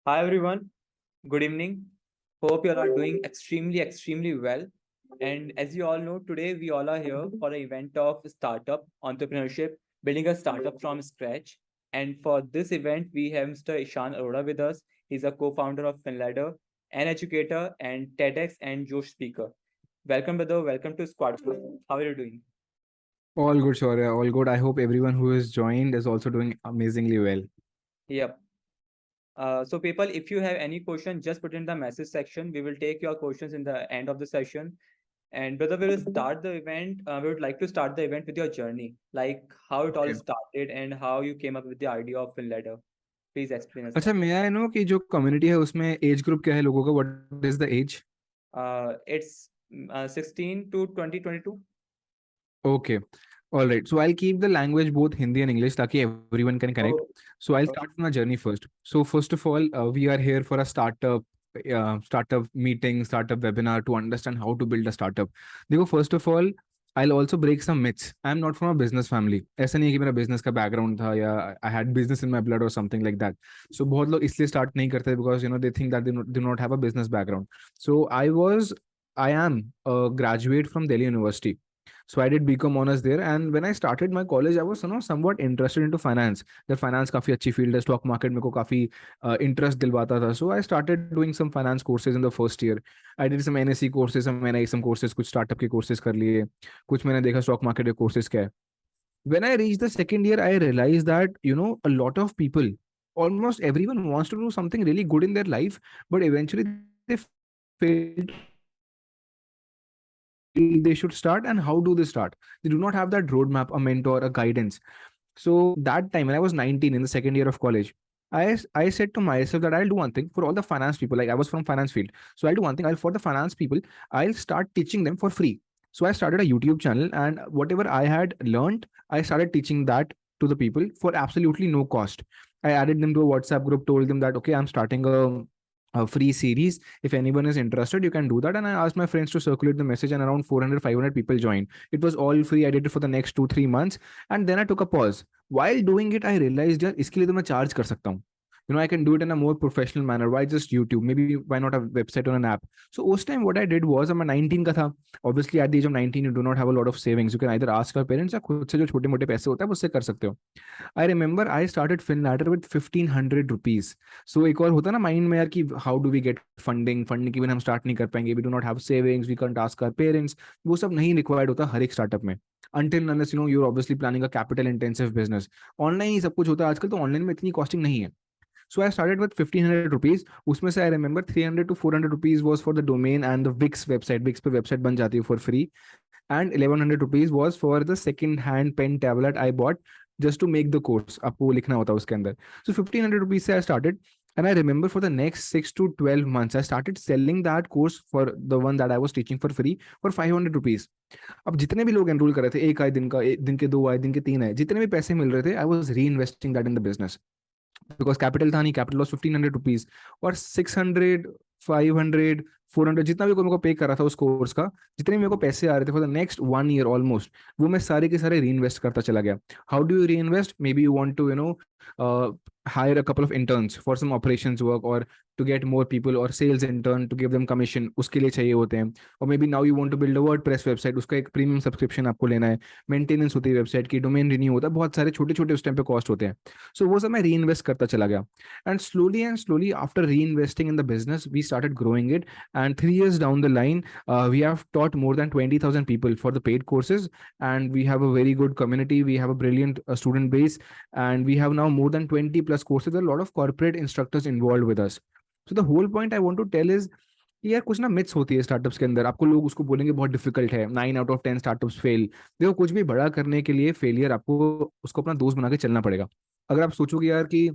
Hi everyone, good evening. Hope you all are doing extremely well. And as you all know, today we all are here for an event of startup entrepreneurship, building a startup from scratch. And for this event, we have Mr. Ishan Arora with us. He's a co-founder of FinLadder, an educator, and TEDx and Josh speaker. Welcome, brother. Welcome to Squad. How are you doing? All good, Shaurya. All good. I hope everyone who has joined is also doing amazingly well. Yep. So people, if you have any question, just put in the message section. We will take your questions in the end of the session. And brother, we will start the event. We would like to start the event with your journey, like how it all Okay. started and how you came up with the idea of FinLadder. Please explain us अच्छा that. मैं I know कि जो community है उसमें age group क्या है लोगों का what is the age? It's 16 to 2022. Okay. All right. So I'll keep the language both Hindi and English ताकि everyone can connect. Oh, So I'll okay. start from our journey first. So first of all, we are here for a startup meeting, startup webinar to understand how to build a startup. देखो first of all, I'll also break some myths. I'm not from a business family. ऐसा नहीं है कि मेरा business का background था या I had business in my blood or something like that. So बहुत लोग इसलिए start नहीं करते because they think that they do not have a business background. So I am a graduate from Delhi University. So I did BCom honors there, and when I started my college, I was somewhat interested into finance. The finance काफी अच्छी field है, stock market मेरे को काफी interest दिलवाता था. So I started doing some finance courses in the first year. I did some NSE courses, some NISM courses, कुछ startup के courses कर लिए, कुछ मैंने देखा stock market के courses क्या है. When I reached the second year, I realized that a lot of people, almost everyone wants to do something really good in their life, but eventually they fail to understand where they should start and how do they start. They do not have that roadmap, a mentor, a guidance. So that time when I was 19 in the second year of college, I said to myself that I'll do one thing for all the finance people. Like I was from finance field, so I'll do one thing. I'll for the finance people, I'll start teaching them for free. So I started a YouTube channel, and whatever I had learned, I started teaching that to the people for absolutely no cost. I added them to a WhatsApp group, told them that okay, I'm starting a free series. If anyone is interested, you can do that. And I asked my friends to circulate the message, and around 400, 500 people joined. It was all free. I did it for the next 2, 3 months, and then I took a pause. While doing it, I realized यार इसके लिए तो मैं charge कर सकता हूँ. I can do it in a more professional manner. Why just YouTube? Maybe why not a website or an app? So उस time what I did was मैं 19 का था. Obviously at the age of 19 you do not have a lot of savings. You can either ask your parents या खुद से जो छोटे मोटे पैसे होते हैं उससे कर सकते हो. I remember I started FinLadder with 1500 rupees. So एक और होता है ना माइंड में यार कि how do we get funding की बिना हम स्टार्ट नहीं कर पाएंगे. We do not have savings. We can't ask our parents. वो सब नहीं रिक्वायर्ड होता हर एक स्टार्टअप में. Until unless you're obviously planning a capital intensive business. Online ही सब कुछ होता है आजकल, तो ऑनलाइन में इतनी कॉस्टिंग नहीं है. So I started with 1500 rupees. उसमें से I remember 300 to 400 rupees was for the domain and the Wix website. Wix पे website बन जाती है for free. And 1100 rupees was for the second hand pen tablet I bought just to make the course. आपको लिखना होता है उसके अंदर. So 1500 rupees से I started. And I remember for the next 6 to 12 months, I started selling that course for the one that I was teaching for free for 500 rupees. अब जितने भी लोग एनरोल कर रहे थे, एक आए दिन का, एक दिन के 2 आए, दिन के 3 आए, जितने भी पैसे मिल रहे थे, आई वॉज री investing that in the business. Because capital था नहीं, कैपिटल वॉज 1500 रुपीज. और 600, 500, 400 जितना भी कोई मेरे को पे कर रहा था उस कोर्स का, जितने भी मेरे को पैसे आ रहे थे for the next 1 year almost, वो मैं सारे के सारे री इन्वेस्ट करता चला गया. How do you reinvest? Maybe you want to hire a couple of interns for some operations work, or to get more people, or sales intern to give them commission, उसके लिए चाहिए होते हैं. और maybe now you want to build a WordPress website, उसका एक premium subscription आपको लेना है, मेंटेनेंस होती है वेबसाइट की, डोमेन रिन्यू होता है, बहुत सारे छोटे छोटे उस टाइम पे कॉस्ट होते हैं. सो वो सब मैं री इन्वेस्ट करता चला गया. And slowly after reinvesting in the business, we started growing it. And 3 years down the line, we have taught more than 20,000 people for the paid courses, and we have a very good community. We have a brilliant student base, and we have now more than 20 plus courses. There are a lot of corporate instructors involved with us. So the whole point I want to tell is कि यार कुछ ना myths होती है startups के अंदर. आपको लोग उसको बोलेंगे बहुत डिफिकल्ट है, 9 out of 10 स्टार्टअप्स फेल. देखो, कुछ भी बड़ा करने के लिए फेलियर आपको उसको अपना दोस्त बना के चलना पड़ेगा. अगर आप सोचोगे यार कि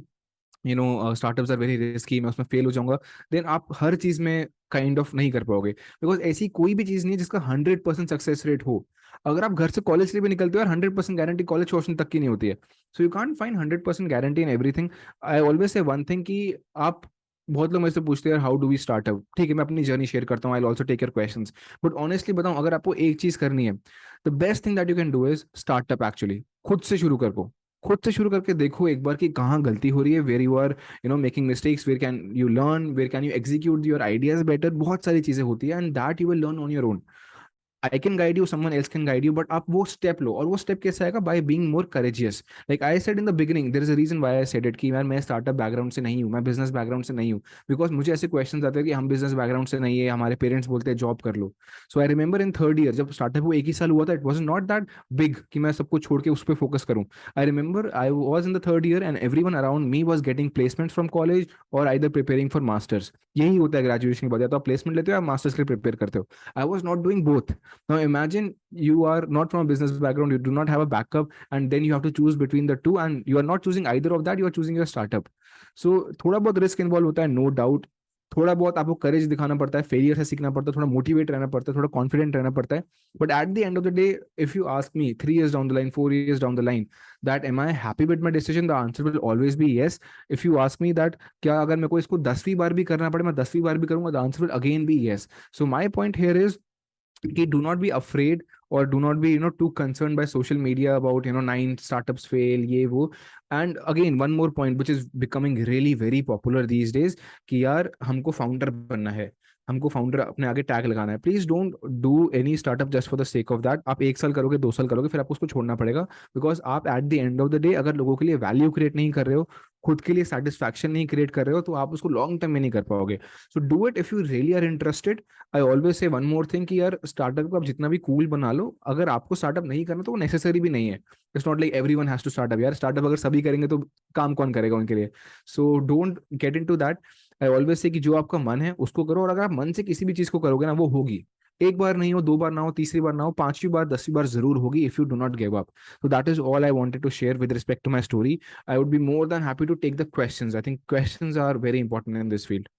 स्टार्टअप्स आर वेरी रिस्की, मैं उसमें फेल हो जाऊंगा, देन आप हर चीज में काइंड ऑफ नहीं कर पाओगे. बिकॉज ऐसी कोई भी चीज नहीं है जिसका 100% सक्सेस रेट हो. अगर आप घर से कॉलेज के लिए भी निकलते हो, 100% गारंटी कॉलेज छोड़ने तक की नहीं होती है. So you can't find 100% guarantee in everything. I always say one thing कि आप, बहुत लोग मेरे से पूछते हैं हाउ डू वी स्टार्टअप. ठीक है, मैं अपनी जर्नी शेयर करता हूँ. I also take your questions. But honestly बताऊं, अगर आपको एक चीज करनी है, the best thing that you can do is startup. Actually खुद से शुरू करो. खुद से शुरू करके देखो एक बार कि कहाँ गलती हो रही है, where you are making mistakes, where can you learn, where can you execute your ideas better, बहुत सारी चीजें होती है and that you will learn on your own. I can guide you, someone else can guide you, but आप वो step लो. और वो step कैसे आएगा? By being more courageous. Like I said in the beginning, there is a reason why I said it कि यार मैं startup background से नहीं हूँ, मैं बिजनेस बैकग्राउंड से नहीं हूँ. बिकॉज मुझे ऐसे क्वेश्चन आते हैं कि हम बिजनेस बैकग्राउंड से नहीं है, हमारे पेरेंट्स बोलते हैं जॉब कर लो. So I remember in third year जब स्टार्टअप वो एक ही साल हुआ था, it was not that big कि मैं सब कुछ छोड़ के उस पर फोकस करूँ. I remember I was in the third year and every one around me was getting placement from college और आइदर प्रिपेयरिंग फॉर मास्टर्स. यही होता है ग्रेजुएशन के बाद, या तो आप प्लेसमेंट लेते हो या मास्टर्स के लिए प्रिपेयर करते हो. I was not doing both. Now imagine you are not from a business background, you do not have a backup, and then you have to choose between the two, and you are not choosing either of that, you are choosing your startup. So थोड़ा बहुत risk involve होता है, no doubt. थोड़ा बहुत आपको करेज दिखाना पड़ता है, फेलियर से सीखना पड़ता है, थोड़ा मोटिवेट रहना पड़ता है, थोड़ा कॉन्फिडेंट रहना पड़ता है. But at the end of the day, if you ask me 3 years down the line, 4 years down the line, that am I happy with my decision, the answer will always be yes. If you ask me that क्या अगर मेरे को इसको 10वीं बार भी करना पड़े मैं 10वीं बार भी करूंगा, the answer will again be yes. So my point here is कि do not be afraid or do not be too concerned by social media about 9 startups fail ये वो. And again one more point which is becoming really very popular these days कि यार हमको founder बनना है, हमको founder अपने आगे टैग लगाना है. Please don't do any startup just for the sake of that. आप 1 साल करोगे, 2 साल करोगे, फिर आपको उसको छोड़ना पड़ेगा. बिकॉज आप at the end of the day अगर लोगों के लिए वैल्यू क्रिएट नहीं कर रहे हो, खुद के लिए सेटिस्फैक्शन नहीं क्रिएट कर रहे हो, तो आप उसको लॉन्ग टर्म में नहीं कर पाओगे. So do it if you really are interested. I always say one more thing कि यार स्टार्टअप को आप जितना भी कूल बना लो, अगर आपको स्टार्टअप नहीं करना तो वो नेसेसरी भी नहीं है. It's not like everyone has to startup. यार स्टार्टअप अगर सभी करेंगे तो काम कौन करेगा उनके लिए? So don't get into that. I always say कि जो आपका मन है उसको करो, और अगर आप मन से किसी भी चीज को करोगे ना, वो होगी. एक बार नहीं हो, 2 बार ना हो, तीसरी बार ना हो, 5वीं बार 10वीं बार जरूर होगी if you do not give up. So that is all I wanted to share with respect to my story. I would be more than happy to take the questions. I think questions are very important in this field.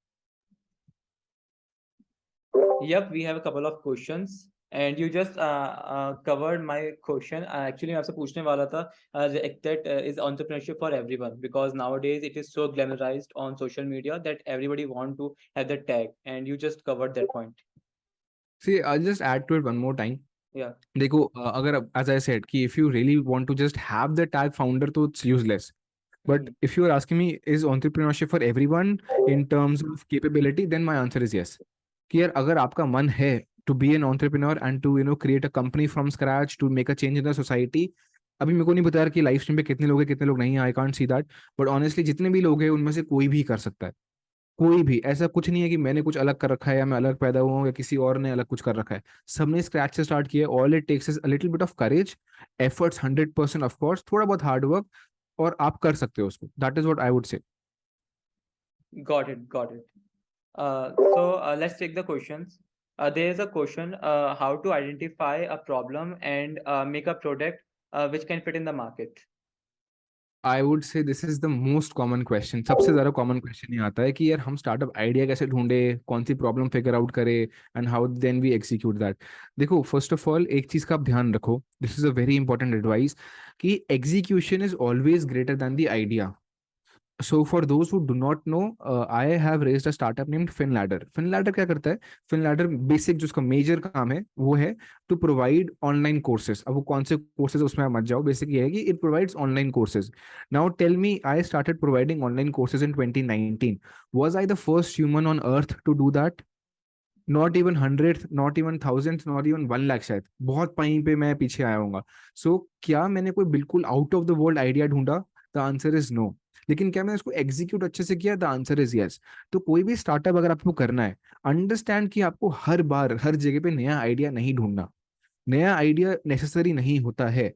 Yep, we have a couple of questions and you just covered my question. Actually मैं आपसे पूछने वाला था that is entrepreneurship for everyone, because nowadays it is so glamorized on social media that everybody want to have the tag, and you just covered that point. See, I'll just add to it one more time. Yeah. देखो अगर as I said कि if you really want to just have the tag founder तो it's useless. But if you are asking me is entrepreneurship for everyone in terms of capability, then my answer is yes. कि यार अगर आपका मन है to be an entrepreneur and to create a company from scratch to make a change in the society. अभी मेरे को नहीं पता यार कि लाइव स्ट्रीम पे कितने लोग हैं कितने लोग नहीं है, I can't see that. But honestly जितने भी लोग हैं उनमें से कोई भी कर सकता है. कोई भी, ऐसा कुछ नहीं है कि मैंने कुछ अलग कर रखा है या मैं अलग पैदा हुआ हूँ या किसी और ने अलग कुछ कर रखा है. सबने स्क्रैच से स्टार्ट किया. All it takes is a little bit of courage, efforts 100% of course, थोड़ा बहुत हार्ड वर्क, और आप कर सकते हो उसको. That is what I would say. Got it, got it. Let's take the questions. There is a question, how to identify a problem and make a product which can fit in the market. I would say this is the most common question. सबसे ज्यादा common question ये आता है कि यार हम startup idea कैसे ढूंढे, कौन सी प्रॉब्लम फिगर आउट करे, and how then we execute that. देखो फर्स्ट ऑफ ऑल एक चीज का आप ध्यान रखो, this is a very important advice, कि execution is always greater than the idea. So for those who do not know, I have raised a startup named FinLadder. FinLadder क्या करता है? FinLadder बेसिक जो उसका मेजर काम है वो है टू प्रोवाइड ऑनलाइन कोर्सेज. अब वो कौन से कोर्सेज उसमें आप मत जाओ, बेसिक ये है कि it provides online courses. Now tell me, I started providing online courses in 2019. Was I the first human on earth to do that? Not even 100th, not even 1000th, not even 1 lakh. शायद बहुत कहीं पे मैं पीछे आया हूँ. सो क्या मैंने कोई बिल्कुल out of the world idea ढूंढा? The answer is no. लेकिन क्या मैंने उसको एग्जीक्यूट अच्छे से किया? The answer is yes. तो कोई भी स्टार्टअप अगर आपको करना है, अंडरस्टैंड कि आपको हर बार हर जगह पे नया आइडिया नहीं ढूंढना. नया आइडिया नेसेसरी नहीं होता है.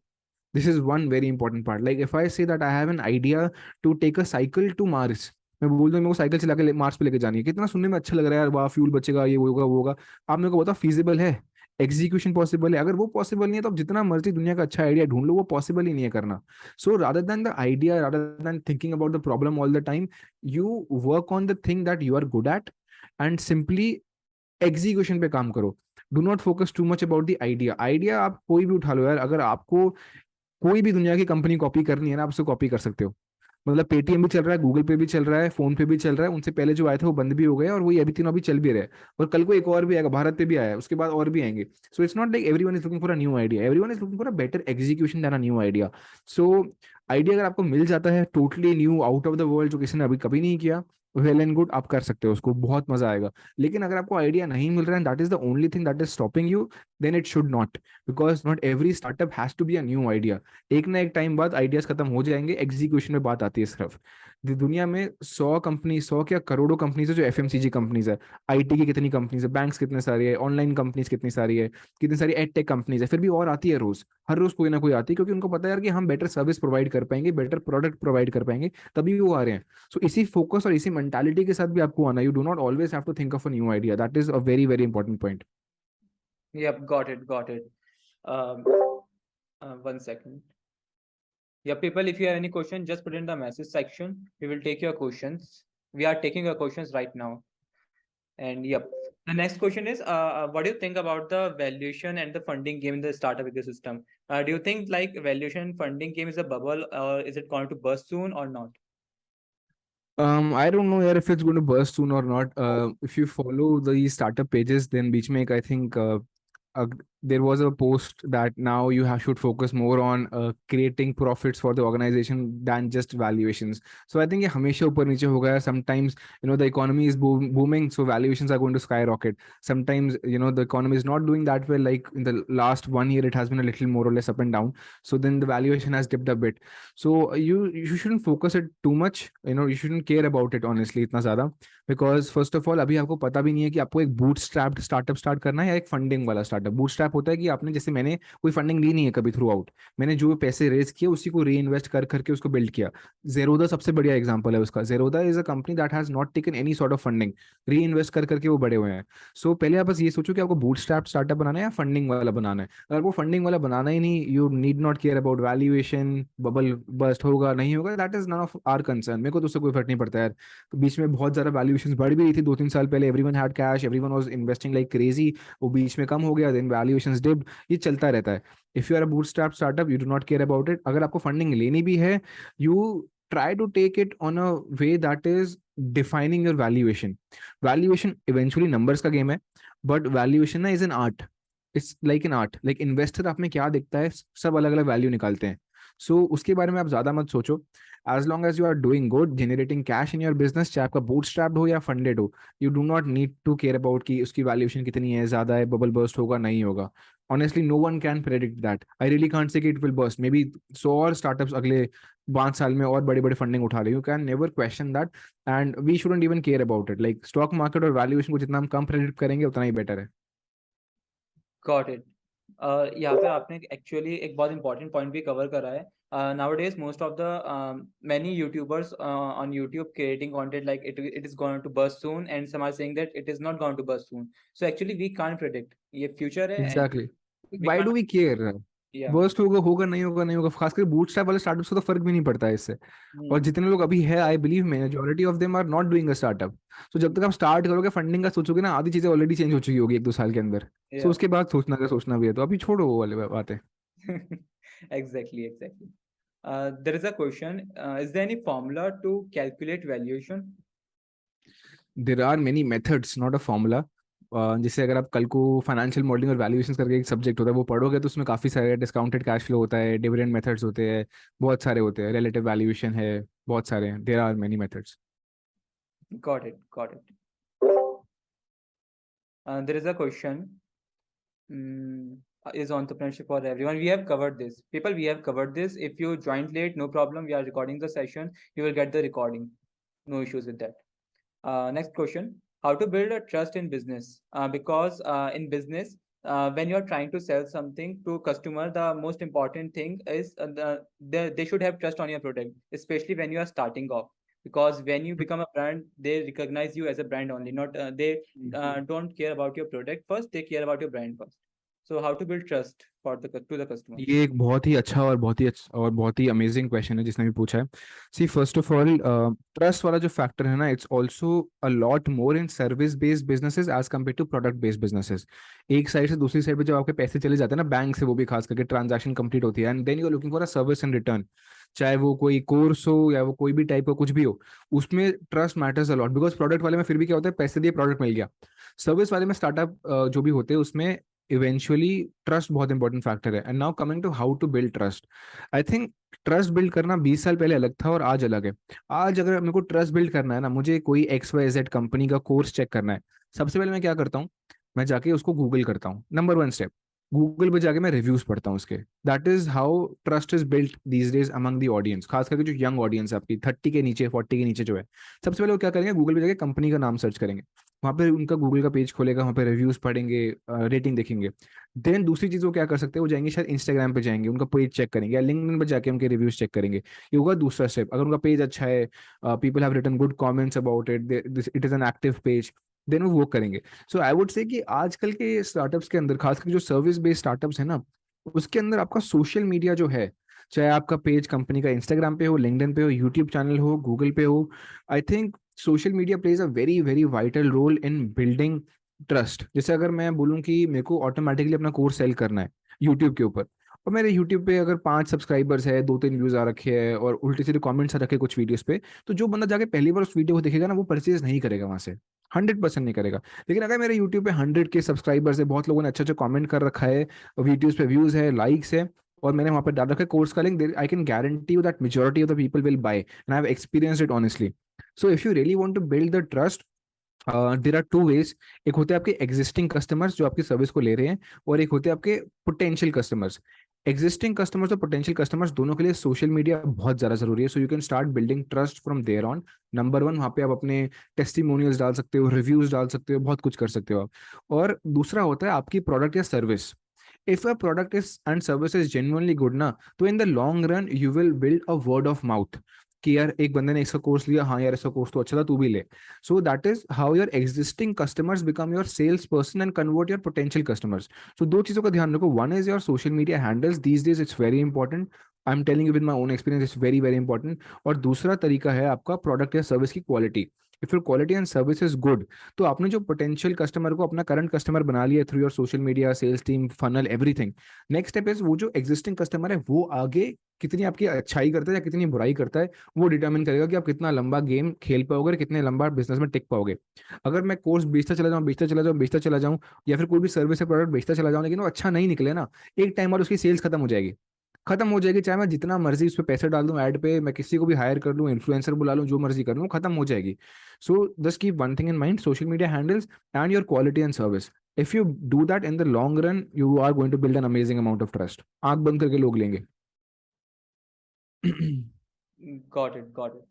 This is one very important part. Like if I say that I have an idea to take a cycle to Mars, मैं बोल दूं मेरे को साइकिल चला के मार्स पे लेके जानी है, कितना सुनने में अच्छा लग रहा है यार, वाह फ्यूल बचेगा, ये वो होगा वो होगा. आप मेरे को बताओ फीजिबल है? एग्जीक्यूशन पॉसिबल है? अगर वो पॉसिबल नहीं है तो आप जितना मर्जी दुनिया का अच्छा आइडिया ढूंढ लो, वो पॉसिबल ही नहीं है करना. So rather than the idea, rather than thinking about the problem all the time, you work on the thing that you are good at and simply execution पे काम करो. Do not focus too much about the idea. Idea आप कोई भी उठा लो यार, अगर आपको कोई भी दुनिया की कंपनी कॉपी करनी है ना, आप उसको कॉपी कर सकते हो. मतलब पेटीएम भी चल रहा है, गूगल पे भी चल रहा है, फोन पे भी चल रहा है. उनसे पहले जो आए थे वो बंद भी हो गए और वही अभी तीनों अभी चल भी रहे हैं. और कल को एक और भी आएगा, भारत पे भी आया है, उसके बाद और भी आएंगे. So it's not like everyone is looking for a new idea, everyone is looking for a better execution than a new idea. So idea अगर आपको मिल जाता है totally new out of the world जो किसी ने अभी कभी नहीं किया, वेल एंड गुड, आप कर सकते हो उसको, बहुत मजा आएगा। लेकिन अगर आपको आइडिया नहीं मिल रहा है, that is the only thing that is stopping you, then it should not, because not every startup has to be a new idea. एक ना एक टाइम बाद आइडियाज खत्म हो जाएंगे, एग्जीक्यूशन में बात आती है सिर्फ। दुनिया में 100 कंपनी, 100 क्या करोड़ों कंपनीज है जो एफएमसीजी कंपनीज है, आईटी की कितनी कंपनीज है, बैंक्स कितने सारी है, ऑनलाइन कंपनीज कितनी सारी है, कितनी सारी एड टेक कंपनीज है, फिर भी और आती है रोज, हर रोज कोई ना कोई आती है, क्योंकि उनको पता है यार कि हम बेटर सर्विस प्रोवाइड कर पाएंगे, बेटर प्रोडक्ट प्रोवाइड कर पाएंगे, तभी वो आ रहे हैं। सो इसी फोकस और इसी मेंटालिटी के साथ भी आपको आना, you do not always have to think of a new idea, that is a very very important point. Yep, got it, got it. Um, 1 second. Yeah, people, if you have any question, just put in the message section. We will take your questions. We are taking your questions right now. And yep, the next question is, what do you think about the valuation and the funding game in the startup ecosystem? Do you think like valuation and funding game is a bubble, or is it going to burst soon or not? I don't know यार if it's going to burst soon or not. If you follow the startup pages, then बीच में एक I think uh, there was a post that now you should focus more on creating profits for the organization than just valuations. So I think ये हमेशा ऊपर नीचे होगा यार. Sometimes the economy is booming, so valuations are going to skyrocket. Sometimes the economy is not doing that well. Like in the last 1 year, it has been a little more or less up and down. So then the valuation has dipped a bit. So you shouldn't focus it too much. You shouldn't care about it honestly इतना ज़्यादा, because first of all अभी आपको पता भी नहीं है कि आपको एक बूट स्ट्रैप्ड स्टार्टअप स्टार्ट करना है या एक फंडिंग वाला स्टार्टअप। बूट स्ट्रैप होता है कि आपने, जैसे मैंने कोई फंडिंग ली नहीं है कभी थ्रू आउट, मैंने जो पैसे रेज किए उसी को री इन्वेस्ट कर करके उसको बिल्ड किया। जेरोदा सबसे बढ़िया एग्जाम्पल है उसका। Zerodha is a company that has not taken any sort of funding, री इन्वेस्ट कर करके वो बड़े हुए हैं। सो पहले आप बस ये सोचो कि आपको बूट स्ट्रैप स्टार्टअप बनाना है या फंडिंग वाला बनाना है। अगर वो फंडिंग वाला बनाना ही नहीं, you need not care about valuation, bubble burst होगा नहीं होगा, that is none of our concern. मेरे को तो उससे कोई फर्क नहीं पड़ता यार। तो बीच में बहुत ज्यादा वैल्यूएशंस बढ़ भी रही थी 2-3 साल पहले, everyone had cash, everyone was investing like crazy. वो बीच में कम हो गया, देन वैल्यूएशंस डिप्ड, ये चलता रहता है। If you are a bootstrap startup, you do not care about it. अगर आपको फंडिंग लेनी भी है, you try to take it on a way that is defining your valuation. Valuation eventually numbers का game है, but valuation ना is an art. It's like an art. Like investor आप में क्या दिखता है, सब अलग अलग वैल्यू निकालते हैं। सो उसके बारे में आप ज्यादा मत सोचो। As long as you are doing good, generating cash in your business, चाहे आपका बूटस्ट्रैप्ड हो या फंडेड हो, you do not need to care about कि उसकी वैल्यूएशन कितनी है, ज्यादा है, बबल बर्स्ट होगा नहीं होगा। Honestly no one can predict that. I really can't say कि it will burst. Maybe 100 और स्टार्टअप्स अगले 5 साल में और बड़े बड़े फंडिंग उठा ले, you can never question that. And we shouldn't even care about it. Like stock market और वैल्यूएशन को जितना हम कम प्रेडिक्ट करेंगे उतना ही बेटर है। Got it. यहाँ पे आपने एक्चुअली एक बहुत इंपॉर्टेंट पॉइंट भी कवर करा है। Nowadays, most of the many YouTubers on YouTube creating content like it is going to burst soon, and some are saying that it is not going to burst soon. So actually, we can't predict. ये future है and exactly. we why do can't. We care? Yeah. Burst होगा होगा नहीं होगा नहीं होगा, खासकर bootstrap वाले स्टार्टअप्स को तो फर्क भी नहीं पड़ता है इससे। और Hmm. जितने लोग अभी है, I believe majority of them are not doing a startup. So जब तक आप स्टार्ट करोगे, फंडिंग का सोचोगे ना, आधी चीजें ऑलरेडी चेंज हो चुकी होगी 1-2 साल के अंदर। सो Yeah. उसके बाद सोचना, अगर सोचना भी है तो अभी छोड़ो वो वाले बातें। Exactly, exactly. There is a question. Is there any formula to calculate valuation? There are many methods, not a formula. जैसे अगर आप कल को फाइनेंशियल मॉडलिंग और वैल्यूएशन करके एक सब्जेक्ट होता है वो पढ़ोगे, तो उसमें काफ़ी सारे डिस्काउंटेड कैश फ्लो होता है, डिविडेंड मेथड्स होते हैं, बहुत सारे होते हैं, रिलेटिव वैल्यूएशन है, बहुत सारे हैं। There are many methods. Got it, got it. There is a question. Is entrepreneurship for everyone? We have covered this. People, we have covered this. If you joined late, no problem. We are recording the session. You will get the recording. No issues with that. Next question. How to build a trust in business? Because in business, when you're trying to sell something to customer, the most important thing is they should have trust on your product, especially when you are starting off. Because when you become a brand, they recognize you as a brand only. Not they don't care about your product first. They care about your brand first. So how to build trust for to the customer? ये एक बहुत ही अच्छा और बहुत ही अच्छा और बहुत ही amazing question है जिसने भी पूछा है। See first of all, trust वाला जो फैक्टर है ना, it's also a lot more in service based businesses as compare to product based businesses. एक साइड से दूसरी साइड पे जब आपके पैसे चले जाते हैं ना बैंक से, वो भी खास करके ट्रांजैक्शन कंप्लीट होती है, and then you are looking for a service in return, चाहे वो कोई कोर्स हो या वो कोई भी टाइप का कुछ भी हो, उसमें trust matters a lot. Because product वाले में फिर भी क्या होता है, पैसे दिए प्रोडक्ट मिल गया। सर्विस वाले में स्टार्टअप जो भी होते हैं उसमें इवेंचुअली ट्रस्ट बहुत इंपॉर्टेंट फैक्टर है। And now coming to how to build trust, I think trust build करना 20 साल पहले अलग था और आज अलग है। आज अगर मेरे को ट्रस्ट बिल्ड करना है ना, मुझे कोई XYZ कंपनी का कोर्स चेक करना है, सबसे पहले मैं क्या करता हूँ, मैं जाके उसको गूगल करता हूँ। नंबर 1 स्टेप, गूगल पे जाके मैं रिव्यूज पढ़ता हूँ उसके। That is how trust is built these days among the audience, खास करके जो यंग ऑडियंस है आपकी 30 के नीचे 40 के नीचे जो है। सबसे पहले वो क्या करेंगे, गूगल पे जाके कंपनी का नाम सर्च करेंगे, वहाँ पे उनका गूगल का पेज खोलेगा, वहाँ पे रिव्यूज पढ़ेंगे, रेटिंग देखेंगे। देन दूसरी चीज वो क्या कर सकते हैं, वो जाएंगे शायद इंस्टाग्राम पे जाएंगे, उनका पेज चेक करेंगे, या लिंक्डइन पे जाके उनके रिव्यूज चेक करेंगे। ये होगा दूसरा स्टेप। अगर उनका पेज अच्छा है, people have written good comments about it, it is an active page, then वो करेंगे। सो आई वुड से कि आजकल के स्टार्टअप्स के अंदर, खासकर जो सर्विस बेस्ड स्टार्टअप्स है ना, उसके अंदर आपका सोशल मीडिया जो है, चाहे आपका पेज कंपनी का इंस्टाग्राम पे हो, लिंक्डइन पे हो, यूट्यूब चैनल हो, गूगल पे हो, I think social media plays a very very vital role in building trust. जैसे अगर मैं बोलूँ कि मेरे को ऑटोमेटिकली अपना कोर्स सेल करना है यूट्यूब के ऊपर, और मेरे यूट्यूब पे अगर 5 सब्सक्राइबर्स है, 2-3 व्यूज आ रखे हैं और उल्टे सीधे कमेंट्स आ रखे कुछ वीडियोस पे, तो जो बंदा जाके पहली बार उस वीडियो को देखेगा ना, वो परचेज नहीं करेगा वहां से, 100% नहीं करेगा। लेकिन अगर मेरे यूट्यूब पे 100 के सब्सक्राइबर्स है, बहुत लोगों ने अच्छा अच्छा कमेंट कर रखा है, वीडियोस पे व्यूज है, लाइक्स है, और मैंने वहां पर डाल रखा है कोर्स का link, I can guarantee you that majority of the people will buy, and I have experienced it honestly. So if you really want to build the trust, there are two ways. एक होते हैं आपके existing customers जो आपकी service को ले रहे हैं, और एक होते हैं आपके पोटेंशियल कस्टमर्स। एग्जिस्टिंग कस्टमर्स और पोटेंशियल कस्टमर्स दोनों के लिए सोशल मीडिया बहुत ज्यादा जरूरी है। So you can start building trust from there on. Number 1, वहाँ पे आप अपने टेस्टिमोनियल्स डाल सकते हो, रिव्यूज डाल सकते हो, बहुत कुछ कर सकते हो आप। और दूसरा होता है आपकी प्रोडक्ट या service. If a product is and service is genuinely good ना, तो इन the long run you will build a word of mouth, कि यार एक बंदे ने इसका कोर्स लिया, हाँ यार इसका कोर्स तो अच्छा था, तू भी ले। So that is how your existing customers become your salesperson and convert your potential customers. So दो चीजों का ध्यान रखो, one is your social media handles, these days it's very important. I'm telling you with my own experience, it's very very important. और दूसरा तरीका है आपका प्रोडक्ट या सर्विस की quality. If your quality and service is good, तो आपने जो पोटेंशियल कस्टमर को अपना करंट कस्टमर बना लिया through your social media, sales team, funnel, everything. Next step is वो जो एग्जिस्टिंग कस्टमर है वो आगे कितनी आपकी अच्छाई करता है या कितनी बुराई करता है, वो डिटरमिन करेगा कि आप कितना लंबा गेम खेल पाओगे और कितने लंबा बिजनेस में टिक पाओगे। अगर मैं कोर्स बेचता चला जाऊँ, बेचता चला जाऊँ, बेचता चला जाऊँ, या फिर कोई भी सर्विस या प्रोडक्ट बेचता चला जाऊँ, लेकिन वो अच्छा नहीं निकले ना, एक टाइम बाद उसकी सेल्स खत्म हो जाएगी। खत्म हो जाएगी, चाहे मैं जितना मर्जी उस पर पैसे डाल दूं ऐड पे, मैं किसी को भी हायर कर लूं, इन्फ्लुएंसर बुला लूं, जो मर्जी कर लूं, खत्म हो जाएगी। So just keep one thing in mind, social media handles and your quality and service. If you do that in the long run, you are going to build an amazing amount of trust. आंख बंद करके लोग लेंगे। Got it, got it.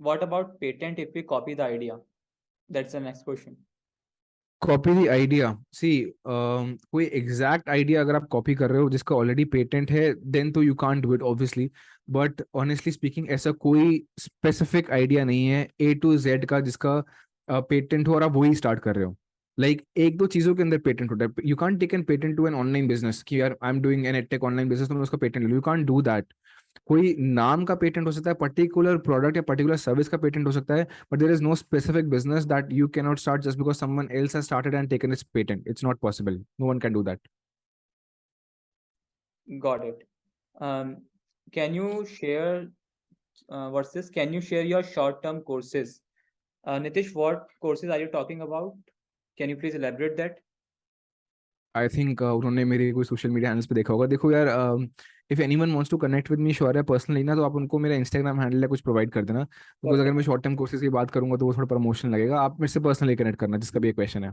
What about patent if we copy the idea? That's the next question. Copy the idea, see कोई exact idea अगर आप copy कर रहे हो जिसका ऑलरेडी पेटेंट है, देन तो you can't do it obviously. But honestly speaking, ऐसा कोई स्पेसिफिक आइडिया नहीं है A to Z का जिसका पेटेंट हो और आप वही स्टार्ट कर रहे हो। लाइक एक दो चीजों के अंदर पेटेंट होता है। You can't take an patent to an online business कि यार I am doing an edtech online business, तो मैं उसका पेटेंट ले लूँ, यू कांट डू दैट। कोई नाम का पेटेंट हो सकता है, पर्टिकुलर प्रोडक्ट या पर्टिकुलर सर्विस का पेटेंट हो सकता है, but there is no specific business that you can not start just because someone else has started and taken its patent. It's not possible, no one can do that. Got it. Um, can you share what's this? Can you share your short-term courses? Nitish, what courses are you talking about? Can you please elaborate that? I think उन्होंने मेरे कोई social media handles पे देखा होगा। देखो यार, if anyone wants to connect with me sure है personally ना, तो आप उनको मेरा इंस्टाग्राम हैंडल है कुछ प्रोवाइड कर देना, बिकॉज अगर Perfect. मैं शॉर्ट टर्म कोर्सेज की बात करूंगा तो वो थोड़ा प्रमोशन लगेगा। आप मेरे से पर्सनली कनेक्ट करना जिसका भी एक क्वेश्चन है।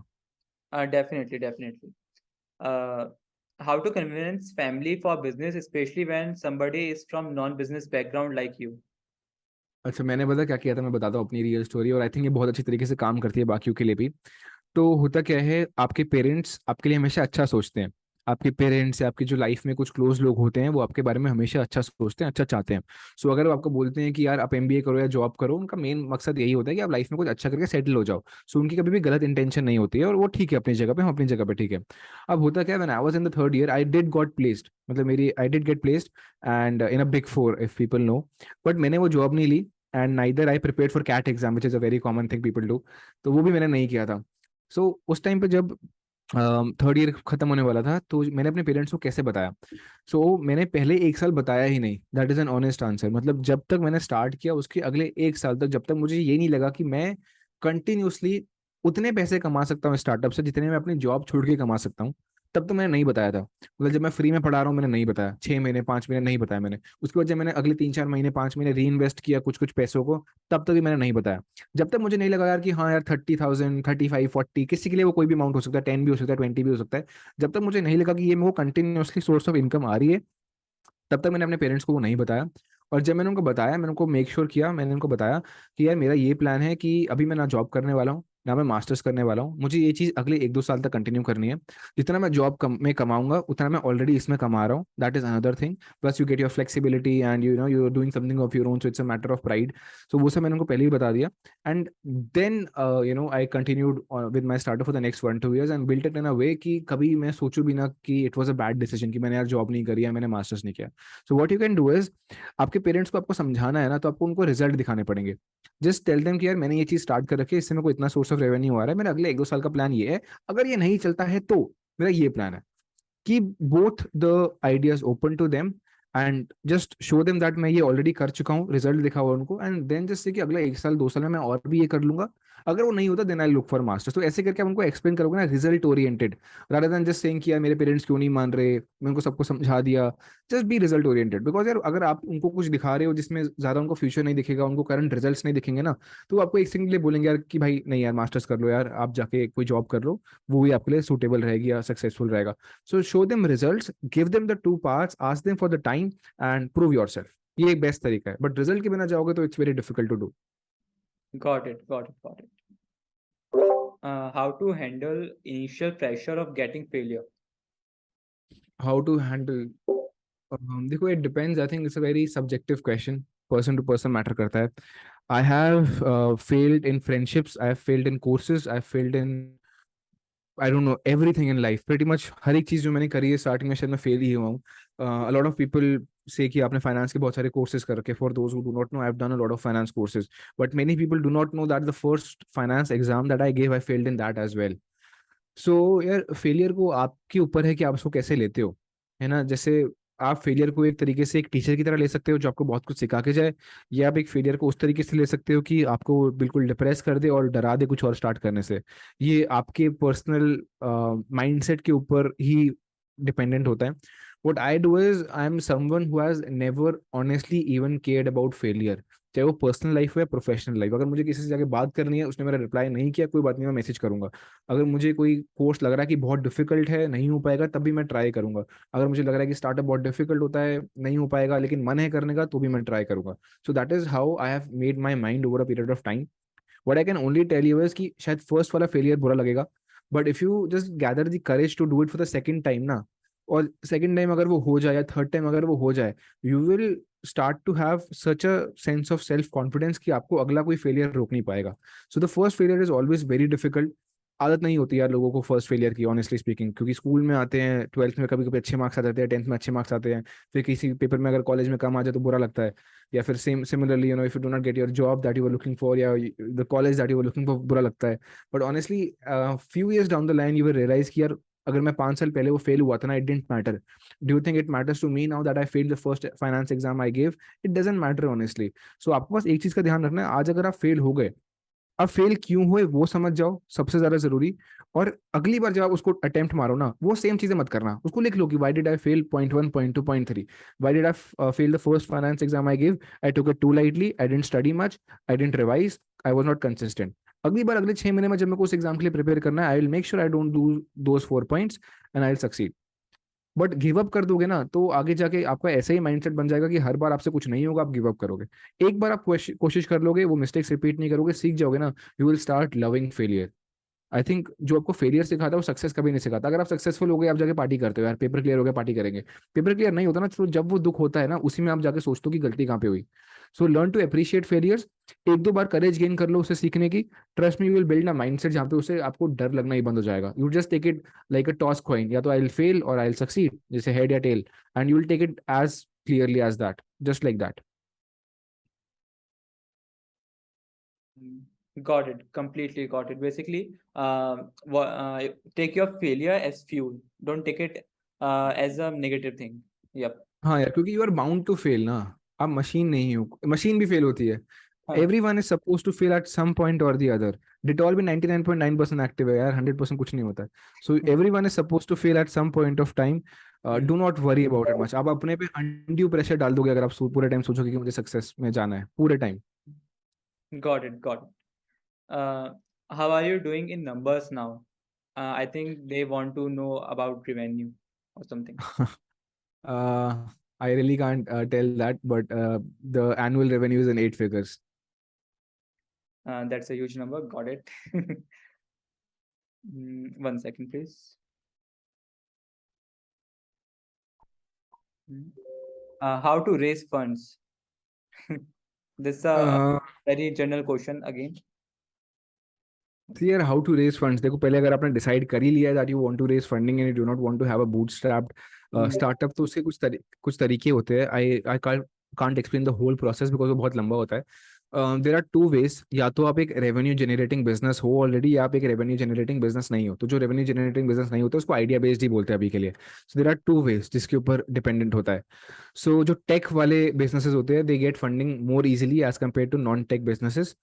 Definitely, definitely. Uh, how to convince family for business, especially when somebody is from non-business background like you? अच्छा, मैंने पता क्या किया था, मैं बताता हूँ अपनी रियल स्टोरी, और आई थिंक ये बहुत अच्छी तरीके से काम करती है बाकियों के लिए भी। तो होता क्या है, आपके पेरेंट्स आपके लिए हमेशा अच्छा सोचते हैं। आपके पेरेंट्स या आपकी जो लाइफ में कुछ क्लोज लोग होते हैं, वो आपके बारे में हमेशा अच्छा सोचते हैं, अच्छा चाहते हैं। सो अगर वो आपको बोलते हैं कि यार आप MBA करो या जॉब करो, उनका मेन मकसद यही होता है कि आप लाइफ में कुछ अच्छा करके सेटल हो जाओ। सो उनकी कभी भी गलत इंटेंशन नहीं होती है, और वो ठीक है अपनी जगह पे, हम अपनी जगह पे ठीक है। अब होता क्या है, when I was in the third year I did got placed, मतलब मेरी I did get placed and in a Big 4 if people know. But मैंने वो जॉब नहीं ली, and neither I prepare for CAT exam which is a very common thing people do. तो वो भी मैंने नहीं किया था। सो उस टाइम पे जब थर्ड ईयर खत्म होने वाला था, तो मैंने अपने पेरेंट्स को कैसे बताया। मैंने पहले 1 साल बताया ही नहीं, that is an honest answer. मतलब जब तक मैंने स्टार्ट किया उसके अगले 1 साल तक, जब तक मुझे ये नहीं लगा कि मैं कंटिन्यूसली उतने पैसे कमा सकता हूँ स्टार्टअप से जितने मैं अपनी जॉब छोड़ के कमा सकता हूँ। तब तो मैंने नहीं बताया था, मतलब जब मैं फ्री में पढ़ा रहा हूँ मैंने नहीं बताया, 6 महीने 5 महीने नहीं बताया मैंने। उसके बाद जब मैंने अगले 3 4 महीने 5 महीने री इन्वेस्ट किया कुछ कुछ पैसों को, तब तक भी मैंने नहीं बताया। जब तक मुझे नहीं लगा यार कि हाँ यार 30,000 35 40, किसी के लिए वो कोई भी अमाउंट हो सकता है, 10 भी हो सकता है 20 भी हो सकता है, जब तक मुझे नहीं लगा कि ये मेरे को कंटिन्यूसली सोर्स ऑफ इनकम आ रही है, तब तक मैंने अपने पेरेंट्स को वो नहीं बताया। और जब मैंने उनको बताया, मैंने उनको मेक श्योर किया, मैंने उनको बताया कि यार मेरा ये प्लान है कि अभी मैं ना जॉब करने वाला हूँ ना मैं मास्टर्स करने वाला हूँ, मुझे ये चीज़ अगले 1 2 साल तक कंटिन्यू करनी है। जितना मैं में कमाऊंगा उतना मैं ऑलरेडी इसमें कमा रहा हूँ, that is another thing. Plus you get your flexibility and you are doing something of your own, so it's a matter of pride. So वो सब मैंने उनको पहले ही बता दिया। And then I continued with my startup for the next 1 2 years and built it in a way कि कभी मैं सोचूं भी ना कि it was a bad decision कि मैंने यार जॉब नहीं करी है, मैंने मास्टर्स नहीं किया। So what you can do is, आपके पेरेंट्स को आपको समझाना है ना, तो आपको उनको रिजल्ट दिखाने पड़ेंगे। जस्ट टेल देम कि यार मैंने ये चीज स्टार्ट कर रखी है, इससे मेरे को इतना सोर्स ऑफ रेवेन्यू आ रहा है, मेरा अगले 1 2 साल का प्लान ये है, अगर ये नहीं चलता है तो मेरा ये प्लान है। keep both the ideas open to them and just show them that मैं ये ऑलरेडी कर चुका हूँ, रिजल्ट दिखा हुआ उनको, एंड देन जस्ट से कि अगले 1 साल 2 साल में मैं और भी ये कर लूंगा। अगर वो नहीं होता then I look for masters. तो ऐसे करके आप उनको एक्सप्लेन करोगे ना, result oriented, rather than just saying कि यार मेरे पेरेंट्स क्यों नहीं मान रहे, मैं उनको सबको समझा दिया। Just be result oriented, because यार अगर आप उनको कुछ दिखा रहे हो जिसमें ज्यादा उनको फ्यूचर नहीं दिखेगा, उनको करंट रिजल्ट्स नहीं दिखेंगे ना, तो वो आपको एक सिंगल बोलेंगे यार कि भाई नहीं यार मास्टर्स कर लो यार, आप जाके कोई जॉब कर लो, वो भी आपके लिए सूटेबल रहेगी या सक्सेसफुल रहेगा। So show them results, give them the 2 parts, ask them for the time and prove yourself. ये एक बेस्ट तरीका है, बट रिजल्ट के बिना जाओगे तो it's very difficult to do. Got it, got it, got it. How to handle initial pressure of getting failure? How to handle, देखो it depends, I think it's a very subjective question, person to person matter करता है। I have failed in friendships, I have failed in courses, I have failed in I don't know everything in life, pretty much हर एक चीज जो मैंने करी है starting में शायद मैं फेल ही हुआ हूँ। अ लॉट ऑफ पीपल से कि आपने फाइनेंस के बहुत सारे कोर्सेज कर रखे, for those who do not know I have done a lot of finance courses, but many people do not know that the first finance exam that I gave I failed in that as well. So यार failure को आपके ऊपर है कि आप उसको कैसे लेते हो, है ना। जैसे आप फेलियर को एक तरीके से एक टीचर की तरह ले सकते हो जो आपको बहुत कुछ सिखा के जाए, या आप एक फेलियर को उस तरीके से ले सकते हो कि आपको बिल्कुल डिप्रेस कर दे और डरा दे कुछ और स्टार्ट करने से। ये आपके पर्सनल माइंडसेट के ऊपर ही डिपेंडेंट होता है। What I do is I am someone who has never honestly even cared about failure, चाहे वो पर्सनल लाइफ हो या प्रोफेशनल लाइफ। अगर मुझे किसी से जाके बात करनी है, उसने मेरा रिप्लाई नहीं किया, कोई बात नहीं, मैं मैसेज करूंगा। अगर मुझे कोई कोर्स लग रहा है कि बहुत डिफिकल्ट है नहीं हो पाएगा, तब भी मैं ट्राई करूंगा। अगर मुझे लग रहा है कि स्टार्टअप बहुत डिफिकल्ट होता है नहीं हो पाएगा लेकिन मन है करने का, तो भी मैं ट्राई करूंगा। So that is how I have made my mind over a period of time. What I can only tell you is कि शायद फर्स्ट वाला फेलियर बुरा लगेगा, but if you just gather the courage to do it for the second time ना, और second time अगर वो हो जाए या थर्ड टाइम अगर वो हो जाए, you will start to have such a sense of self confidence कि आपको अगला कोई फेलियर रोक नहीं पाएगा। So the first failure is always very difficult. आदत नहीं होती यार लोगों को फर्स्ट फेलियर की, ऑनेस्टली स्पीकिंग, क्योंकि स्कूल में आते हैं, ट्वेल्थ में कभी कभी अच्छे मार्क्स आ जाते हैं, टेंथ में अच्छे मार्क्स आते हैं, फिर किसी पेपर में अगर कॉलेज में कम आ जाए तो बुरा लगता है, या फिर same similarly if you do not get your job that you are looking for, या the college that you are looking for, बुरा लगता है। But honestly few years down the line you will realize कि यार अगर मैं 5 साल पहले वो फेल हुआ था ना, it didn't matter. Do you think it matters to me now that I fail the first finance exam I give? It doesn't matter honestly. So आपको बस एक चीज का ध्यान रखना है, आज अगर आप फेल हो गए, अब फेल क्यों हुए वो समझ जाओ, सबसे ज्यादा जरूरी। और अगली बार जब आप उसको अटेम्प्ट मारो ना, वो सेम चीजें मत करना, उसको लिख लो कि why did I fail point 1 point 2 point 3, why did I fail the first finance exam I give, I took it too lightly, I didn't study much, I didn't revise, I was not consistent. अगली बार अगले 6 महीने में जब मेरे को उस exam के लिए प्रिपेयर करना है, I will make sure I don't do those 4 points and I will succeed. But give up कर दोगे ना, तो आगे जाके आपका ऐसा ही माइंडसेट बन जाएगा कि हर बार आपसे कुछ नहीं होगा, आप गिव अप करोगे। एक बार आप कोशिश कर लोगे, वो मिस्टेक्स रिपीट नहीं करोगे, सीख जाओगे ना, you will start loving failure. I think जो आपको फेलियर सिखाता है वो सक्सेस कभी नहीं सिखाता। अगर आप सक्सेसफुल हो गए, आप जाके पार्टी करते हो यार, पेपर क्लियर हो गया पार्टी करेंगे, पेपर क्लियर नहीं होता ना, तो जब वो दुख होता है ना, उसी में आप जाके सोचते हो कि गलती कहाँ पे हुई। So learn to appreciate failures, 1 2 बार करेज गेन कर लो उसे सीखने की। Trust me, you will build a mindset जहाँ पे उसे आपको डर लगना ही बंद हो जाएगा। You just take it like a toss coin, या तो आई विल फेल और आई विल सक्सीड, जैसे हेड या tail, and you will take it as clearly as that, just like that. Got it. Completely got it. Basically, take your failure as fuel. Don't take it as a negative thing. Yep. हाँ यार, क्योंकि you are bound to fail ना, आप machine नहीं हो, machine भी fail होती है, Everyone is supposed to fail at some point or the other. Dettol भी 99.9% active है यार, 100% कुछ नहीं होता है. So everyone is supposed to fail at some point of time. Do not worry about it much. आप अपने पे undue pressure डाल दोगे अगर आप पूरे टाइम सोचोगे कि मुझे सक्सेस में जाना है पूरे time. Got it, got it. How are you doing in numbers now? I think they want to know about revenue or something. I really can't tell that, but the annual revenue is in 8 figures. That's a huge number. Got it. 1 second, please. How to raise funds? This is a very general question again. See यार, how to raise funds. देखो पहले अगर आपने decide कर ही लिया है that you want to raise funding and you do not want to have a bootstrapped startup, तो उसके कुछ तरीके होते हैं. I can't explain the whole process because वो बहुत लंबा होता है. There are two ways. या तो आप एक रेवेन्यू जनरेटिंग बिजनेस हो ऑलरेडी, या आप एक रेवेन्यू जनरेटिंग बिजनेस नहीं हो. तो जो रेवेन्यू जनरेटिंग बिजनेस नहीं होता उसको आइडिया बेस्ड ही बोलते हैं अभी के लिए. So there are two ways जिसके ऊपर डिपेंडेंट होता है. सो जो टेक वाले बिजनेसेस होते हैं, they get funding more easily as compare to non tech businesses.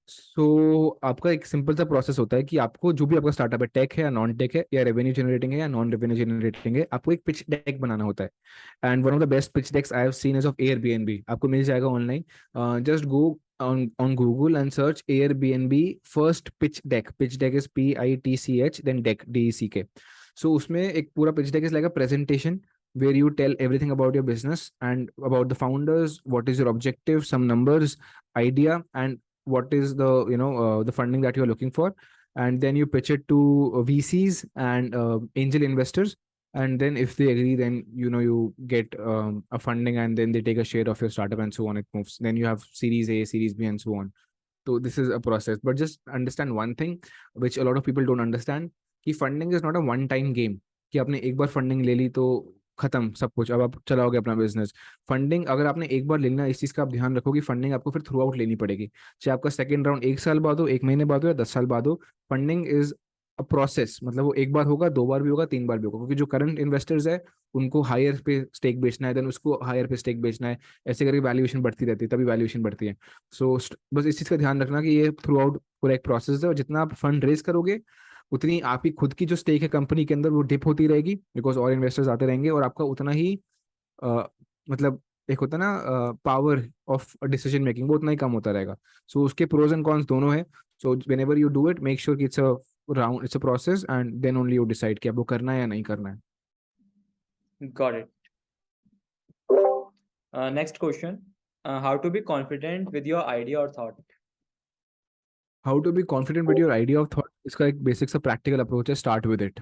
So आपका एक सिंपल सा प्रोसेस होता है कि आपको जो भी आपका स्टार्टअप है, टेक है या नॉन टेक है, या रेवेन्यू जनरेटिंग है या नॉन रेवेन्यू जनरेटिंग है, आपको एक पिच डेक बनाना होता है. And one of the best pitch decks I have seen is of Airbnb. आपको मिल जाएगा online. Just go on Google and search Airbnb first pitch deck. Pitch deck is PITCH, then deck DECK. So उसमें एक पूरा pitch deck is like a presentation where you tell everything about your business and about the founders, what is your objective, some numbers, idea, and what is the the funding that you are looking for. And then you pitch it to VCs and angel investors. And then if they agree, then you get a funding, and then they take a share of your startup, and so on it moves. Then you have series A, series B, and so on. So this is a process, but just understand one thing which a lot of people don't understand, कि funding is not a one time game. कि आपने एक बार funding ले ली तो खत्म सब कुछ, अब आप चलाओगे अपना बिजनेस. फंडिंग अगर आपने एक बार लेना, इस चीज का आप ध्यान रखो कि फंडिंग आपको फिर थ्रू आउट लेनी पड़ेगी. चाहे आपका सेकंड राउंड 1 साल बाद हो, 1 महीने बाद हो, या 10 साल बाद हो. Funding is a process. मतलब वो एक बार होगा, 2 बार भी होगा, 3 बार भी होगा, क्योंकि जो करंट इन्वेस्टर्स है उनको हायर पे स्टेक बेचना है, देन उसको हायर पे स्टेक बेचना है. ऐसे करके वैल्यूएशन बढ़ती रहती है, तभी वैल्यूएशन बढ़ती है. सो बस इस चीज का ध्यान रखना कि ये थ्रू आउट पूरा एक प्रोसेस है, और जितना आप फंड रेज करोगे उतनी आपकी खुद की जो स्टेक है कंपनी के अंदर वो डिप होती रहेगी, बिकॉज और इन्वेस्टर्स आते रहेंगे, और आपका उतना ही मतलब एक होता है ना पावर ऑफ डिसीजन मेकिंग, वो उतना ही कम होता रहेगा. सो उसके प्रोज एंड कॉन्स दोनों है. So whenever you do it, make sure कि it's a round, it's a process, and then only you decide कि आपको करना है या नहीं करना है. Got it. Next question. How to be confident with your idea or thought? How to be confident with your idea of thought. इसका एक बेसिक सा प्रैक्टिकल अप्रोच है, स्टार्ट विद इट.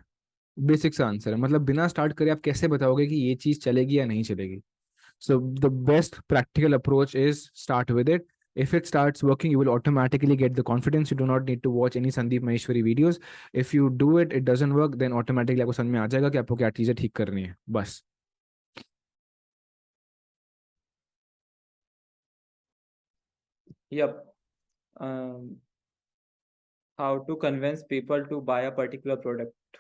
बेसिक सा आंसर है. मतलब बिना स्टार्ट करे आप कैसे बताओगे कि ये चीज चलेगी या नहीं चलेगी. So the best practical approach is start with it. If it starts working, you will automatically get the confidence. You do not need to watch any Sandeep Maheshwari videos. If you do it, it doesn't work, then automatically आपको समझ में आ जाएगा कि आपको क्या चीजें ठीक करनी है. बस. Yep. How to convince people to buy a particular product?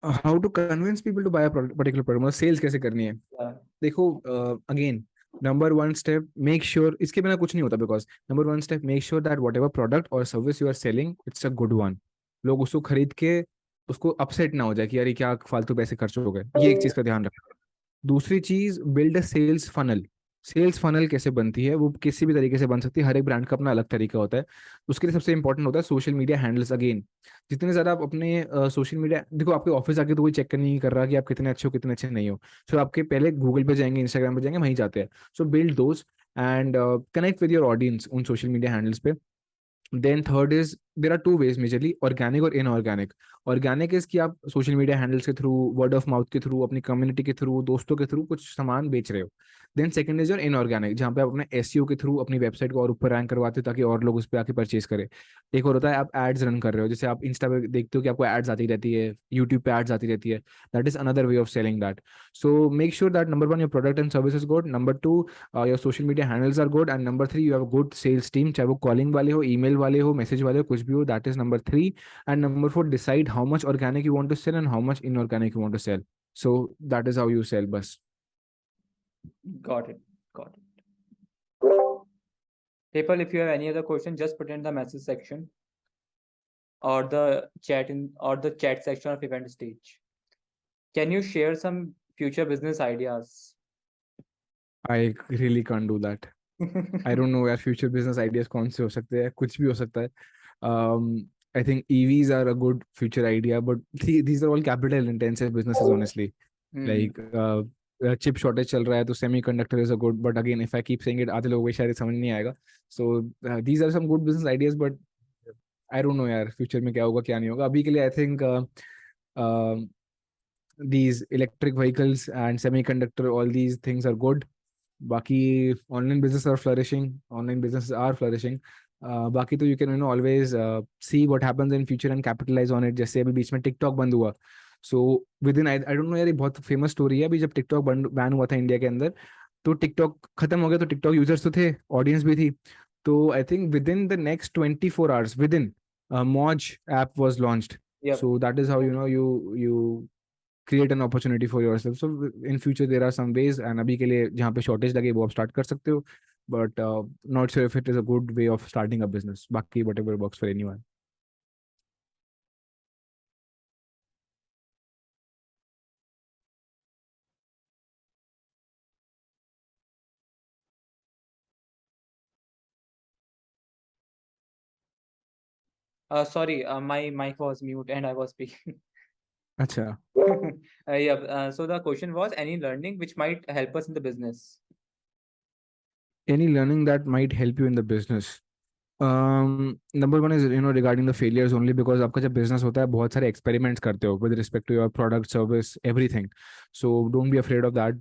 How to convince people to buy a particular product. मतलब सेल्स कैसे करनी है. Yeah. देखो again, number one step, make sure, इसके बिना कुछ नहीं होता, because number one step, make sure that whatever product और service you are selling, it's a good one. लोग उसको खरीद के उसको अपसेट ना हो जाए कि यार ये क्या फालतू पैसे खर्च हो गए. ये एक चीज का ध्यान रखना. दूसरी चीज, build a sales funnel. Sales funnel कैसे बनती है, वो किसी भी तरीके से बन सकती है. हर एक ब्रांड का अपना अलग तरीका होता है. उसके लिए सबसे इंपॉर्टेंट होता है सोशल मीडिया हैंडल्स. अगेन, जितने ज्यादा आप अपने सोशल मीडिया, देखो आपके ऑफिस आके तो कोई चेक नहीं कर रहा कि आप कितने अच्छे हो कितने अच्छे नहीं हो. सो आपके पहले गूगल पे जाएंगे, इंस्टाग्राम पे जाएंगे, वहीं जाते हैं. So build those and connect with your audience उन सोशल मीडिया हैंडल्स पे. Then third is, there are two ways majorly, organic और इनऑर्गेनिक. ऑर्गेनिक इज कि आप सोशल मीडिया हैंडल्स के थ्रू, वर्ड ऑफ माउथ के थ्रू, अपनी community के through, दोस्तों के थ्रू कुछ सामान बेच रहे हो. Then second is your inorganic, जहाँ पे आप अपने एसईओ के थ्रू अपनी वेबसाइट को और ऊपर रैंक करवाते हो ताकि और लोग उस पर आके परचेज करें. एक और होता है आप एड्स रन कर रहे हो, जैसे आप इंस्टा पे देखते हो कि आपको एड्स आती रहती है, यूट्यूब पे एड्स आती रहती है. That is another way of selling that. So make sure that number one, your product and service is good. Number two, your social media handles are good. And number three, you have a good sales team, चाहे वो calling वाले हो, email वाले हो, message वाले हो, कुछ भी हो. That is number three. And number four, decide how much organic you want to sell and how much inorganic you want to sell. So that is how you sell, bus. Got it. Got it. People, if you have any other question, just put in the message section or the chat section of event stage. Can you share some future business ideas? I really can't do that. I don't know यार future business ideas कौन से हो सकते हैं, कुछ भी हो सकता है. um I think EVs are a good future idea, but these are all capital intensive businesses honestly. Hmm. Like chip shortage चल रहा है तो semiconductor is a good, but again if I keep saying it आधे लोगों को शायद समझ नहीं आएगा. So these are some good business ideas, but I don't know यार future में क्या होगा क्या नहीं होगा. अभी के लिए I think uh, these electric vehicles and semiconductor, all these things are good. Baki online businesses are flourishing. Online businesses are flourishing. बाकी तो you can always see what happens in future and capitalize on it. जैसे अभी बीच में TikTok बंद हुआ. So within I don't know यार, ये बहुत famous story है. अभी जब TikTok बैन हुआ था इंडिया के अंदर, तो TikTok खत्म हो गया, तो TikTok users तो थे, audience भी थी. तो I think within the next 24 hours, within Moj app was launched. Yep. So that is how you create an opportunity for yourself. So in future there are some ways, and अभी के लिए जहाँ पे shortage लगे वो आप start कर सकते हो, but not sure if it is a good way of starting a business. बाकी whatever works for anyone. Sorry, my mic was mute and I was speaking. अच्छा. Yeah. So the question was, any learning which might help us in the business? Any learning that might help you in the business? Number one is regarding the failures only, because आपका जब business होता है बहुत सारे experiments करते हो with respect to your product, service, everything. So don't be afraid of that.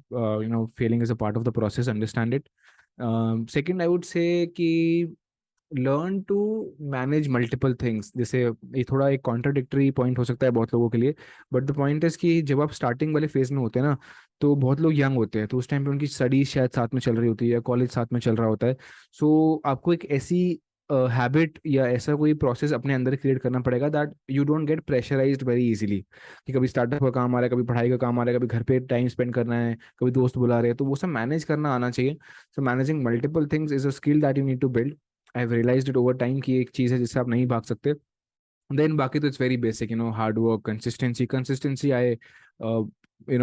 Failing is a part of the process. Understand it. Second, I would say कि learn to manage multiple things. जैसे ये थोड़ा एक contradictory point हो सकता है बहुत लोगों के लिए, बट द पॉइंट इज कि जब आप स्टार्टिंग वाले फेज में होते हैं ना, तो बहुत लोग यंग होते हैं, तो उस टाइम पे उनकी स्टडी शायद साथ में चल रही होती है या कॉलेज साथ में चल रहा होता है. सो आपको एक ऐसी हैबिट या ऐसा कोई प्रोसेस अपने अंदर क्रिएट करना पड़ेगा that you don't get pressurised very easily, कि कभी स्टार्टअप का काम आ रहा है, कभी पढ़ाई का काम आ रहा है, कभी घर पे टाइम स्पेंड करना है, कभी दोस्त बुला रहे हैं, तो वो सब मैनेज करना आना चाहिए. So managing multiple things is a skill that you need to build. I have realized it over time कि एक चीज़ है जिससे आप नहीं भाग सकते. Then बाकी तो it's very basic, hard work, consistency I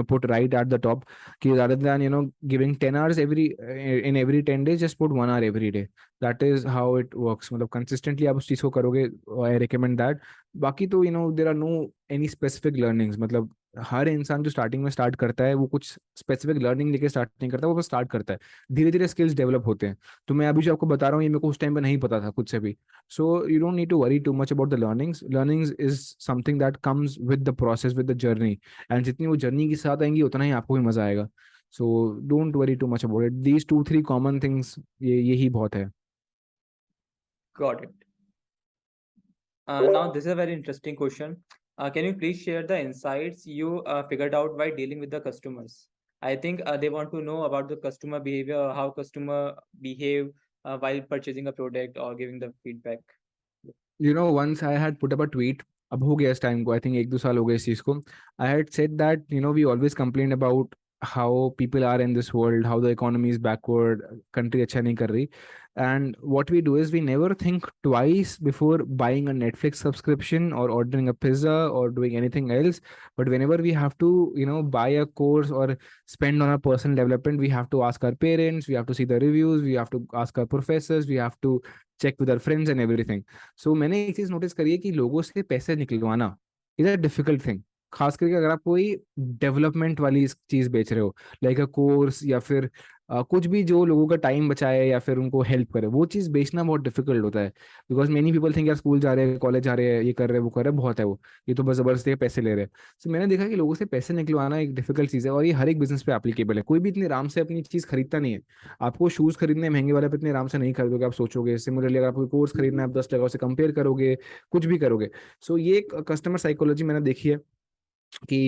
put right at the top. कि rather than giving 10 hours in every 10 days, just put 1 hour every day. That is how it works. मतलब consistently आप उस चीज़ को करोगे, I recommend that. बाकी तो there are no any specific learnings. मतलब हर इंसान जो स्टार्टिंग में स्टार्ट करता है वो कुछ स्पेसिफिक लर्निंग लेके स्टार्ट नहीं करता, वो बस स्टार्ट करता है. धीरे धीरे स्किल्स डेवलप होते हैं. तो मैं अभी जो आपको बता रहा हूँ ये मेरे को उस टाइम पे नहीं पता था खुद से भी. So you don't need to worry too much about the learnings. Learnings is something that comes with the process, with the journey. And जितनी वो journey के साथ आएंगी उतना ही आपको भी मजा आएगा. So don't worry too much about it. These 2-3 common things यही बहुत है. Got it. Now this is a very interesting question. Can you please share the insights you figured out while dealing with the customers? I think they want to know about the customer behavior, how customer behave while purchasing a product or giving the feedback. Once I had put up a tweet. अब हो गया इस time को, I think 1-2 साल हो गए इस चीज को. I had said that we always complain about how people are in this world, how the economy is backward, country अच्छा नहीं कर रही. And what we do is we never think twice before buying a Netflix subscription or ordering a pizza or doing anything else. But whenever we have to, buy a course or spend on our personal development, we have to ask our parents, we have to see the reviews, we have to ask our professors, we have to check with our friends and everything. So मैंने एक चीज notice करी है कि लोगों से पैसे निकलवाना इज अ डिफिकल्ट थिंग. खास करके अगर आप कोई डेवलपमेंट वाली चीज बेच रहे हो, लाइक अ कोर्स या फिर कुछ भी जो लोगों का टाइम बचाए या फिर उनको हेल्प करे, वो चीज बेचना बहुत डिफिकल्ट होता है. बिकॉज मेनी पीपल थिंक यार स्कूल जा रहे हैं, कॉलेज जा रहे हैं, ये कर रहे हैं, वो कर रहे हैं, बहुत है वो, ये तो बस जबरदस्ती पैसे ले रहे हैं. तो मैंने देखा कि लोगों से पैसे निकलवाना एक डिफिकल्ट चीज है, और ये हर एक बिजनेस पे एप्लीकेबल है. कोई भी इतनी आराम से अपनी चीज खरीदता नहीं है. आपको शूज खरीदने महंगे वाले पे इतने आराम से नहीं खरीदोगे, आप सोचोगे. सिमिलरली अगर आपको कोर्स खरीदना है, आप 10 जगहों से कंपेयर करोगे, कुछ भी करोगे. सो ये एक कस्टमर साइकोलॉजी मैंने देखी है कि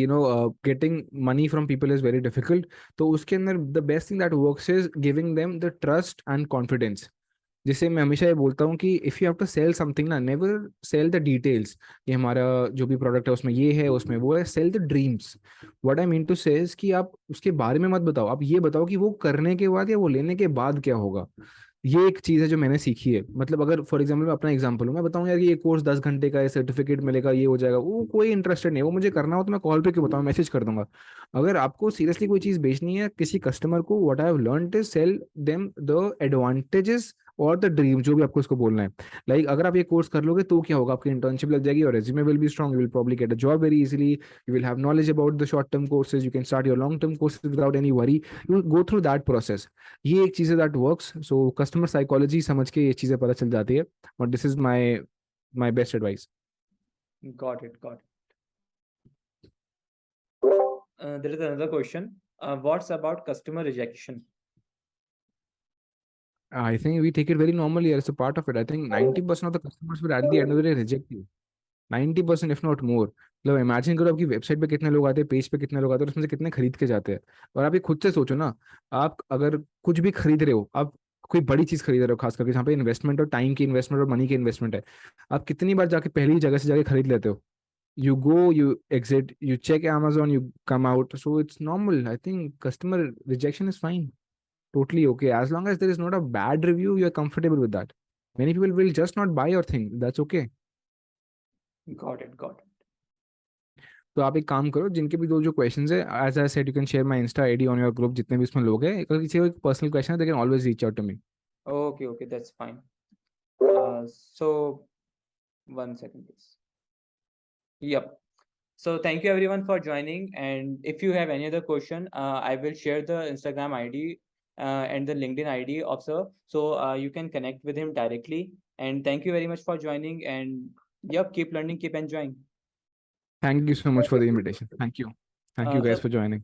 getting money from people is very difficult. तो उसके अंदर the best thing that works is giving them the trust and confidence. जिससे मैं हमेशा ये बोलता हूँ कि if you have to sell something ना, नेवर सेल द डिटेल्स कि हमारा जो भी प्रोडक्ट है उसमें ये है, उसमें वो है. Sell the dreams. What I mean to say is कि आप उसके बारे में मत बताओ, आप ये बताओ कि वो करने के बाद या वो लेने के बाद क्या होगा. ये एक चीज़ है जो मैंने सीखी है। मतलब अगर फॉर एग्जाम्पल मैं अपना एग्जाम्पल हूँ, मैं बताऊँ यार कि ये कोर्स 10 घंटे का है, सर्टिफिकेट मिलेगा, ये हो जाएगा, वो कोई इंटरेस्टेड नहीं है। वो मुझे करना हो तो मैं कॉल पे क्यों बताऊँ, मैसेज कर दूंगा। अगर आपको सीरियसली कोई चीज़ बेचनी है किसी कस्टमर को, what I have learned is sell them the advantages और द ड्रीम, जो भी आपको इसको बोलना है। लाइक अगर आप ये कोर्स कर लोगे तो क्या होगा, आपकी इंटर्नशिप लग जाएगी और resume will be strong, you will probably get a job very easily, you will have knowledge about the short term courses, you can start your long term courses without any worry, you go through that process. ये एक चीज़ है that works. So customer psychology समझ के ये चीज़ें पता चल जाती है। और this is my my best advice. Got it. Got it. There is another question. What's about customer rejection? I think we take it very normally as a part of it. I think 90% of the customers will at the end of the day reject you. 90% if not more। मतलब imagine करो आपकी website पे कितने लोग आते हैं, page पे कितने लोग आते हैं, और उसमें से कितने खरीद के जाते हैं। और आप ये खुद से सोचो ना, आप अगर कुछ भी खरीद रहे हो, आप कोई बड़ी चीज खरीद रहे हो, खास करके जहाँ पे इन्वेस्टमेंट और टाइम की इन्वेस्टमेंट और मनी की इन्वेस्टमेंट है, आप कितनी बार जाके पहली जगह से जाके खरीद लेते हो। You go, you exit, you check Amazon, you come out. So it's normal. I think customer rejection is fine. Totally okay. As long as there is not a bad review, you're comfortable with that. Many people will just not buy your thing. That's okay. Got it. Got it. तो आप एक काम करो, जिनके भी दो जो questions है, as I said, you can share my insta ID on your group, जितने भी इसमें लोग हैं, अगर किसी को एक पर्सनल क्वेश्चन है, they can always reach out to me. Okay. Okay. That's fine. So one second, please. Yep. So thank you everyone for joining. And if you have any other question, I will share the Instagram ID and the LinkedIn ID of sir. So you can connect with him directly. And thank you very much for joining. And yep, keep learning, keep enjoying. Thank you so much for the invitation. Thank you. Thank you Sir, guys for joining.